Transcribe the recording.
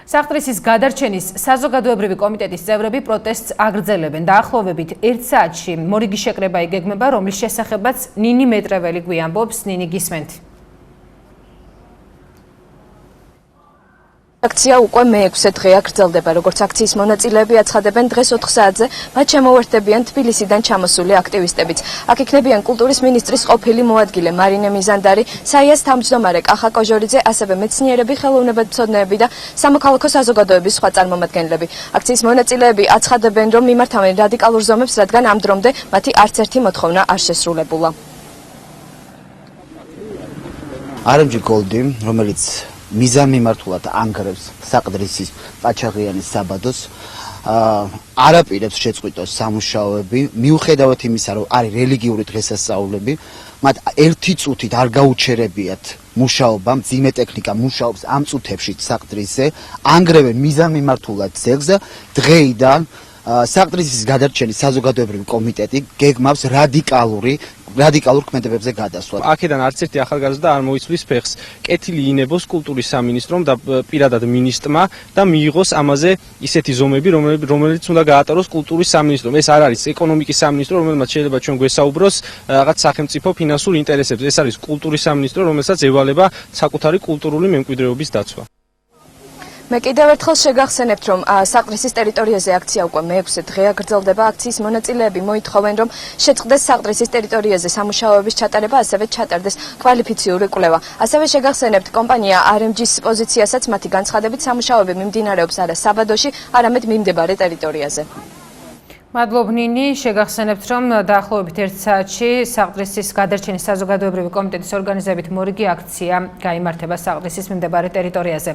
საღტრისის გადარჩენის საზოგადოებრივი კომიტეტის წევრები პროტესტს აგრძელებენ. დაახლოებით 1 საათში მორიგი შეკრება იგეგმება, რომლის შესახებაც ნინი მეტრეველი გვიამბობს. ნინი, გისმენთ. აქცია უკვე მე-6 დღეა გრძელდება, როგორც აქციის მონაწილეები აცხადებენ, დღეს 4 საათზე მათ შემოუერთდებიან თბილისიდან ჩამოსული აქტივისტებიც. აქ იქნებიან კულტურის მინისტრის ყოფილი მოადგილე მარინე მიზანდარი, საიას თავმჯდომარე კახა კოჟორიძე, ასევე მეცნიერები, ხელოვნებათმცოდნეები და სამოქალაქო საზოგადოების სხვა წარმომადგენლები. აქციის მონაწილეები აცხადებენ, რომ მიმართავენ რადიკალურ ზომებს, რადგან ამ დრომდე მათი არც ერთი მოთხოვნა არ შესრულებულა. RMG Goldi, რომელიც მიზან მიმართულად ანგრევს საყდრისის პაჩაღიანის საბადოს, არაპირებს შეწყვიტოს სამუშაოები, მიუხედავად იმისა, რომ არის რელიგიური დღესასწაულები, მათ ერთი წუთით არ გაუჩერებიათ მუშაობა, მძიმე ტექნიკა მუშაობს ამ წუთებში საყდრისზე, ანგრევენ მიზან მიმართულად ძეგლს. დღეიდან საყდრისის გადარჩენის საზოგადოებრივი კომიტეტი გეგმავს რადიკალურ ქმედებებზე გადასვლა. აქედან არც ერთი ახალგაზრდა არ მოიცვის ფეხს. კეთილი ინებოს კულტურის სამინისტრომ და პირადად მინისტრმა და მიიღოს ამაზე ისეთი ზომები, რომელიც უნდა გაატაროს კულტურის სამინისტრომ. ეს არ არის ეკონომიკის სამინისტრო, რომელმაც შეიძლება ჩვენ გვესაუბროს რაღაც სახელმწიფო ფინანსურ ინტერესებზე. ეს არის კულტურის სამინისტრო, რომელსაც ევალება საკუთარი კულტურული მემკვიდრეობის დაცვა. მე კიდევ ერთხელ შეგახსენებთ, რომ საყდრისის ტერიტორიაზე აქცია უკვე მე-6 დღეა გრძელდება. აქციის მონაწილეები მოითხოვენ, რომ შეწყდეს საყდრისის ტერიტორიაზე სამუშაოების ჩატარება, ასევე ჩატარდეს კვალიფიციური კვლევა. ასევე შეგახსენებთ, კომპანია RMG-ს პოზიციასაც მათი განცხადებით სამუშაოები მიმდინარეობს არა საბადოში, არამედ მიმდებარე ტერიტორიაზე. მადლობ ნინი, შეგახსენებთ, რომ დაახლოებით 1 საათში საყდრისის გადარჩენის საზოგადოებრივი კომიტეტის ორგანიზებით მორიგი აქცია გაიმართება საყდრისის მიმდებარე ტერიტორიაზე.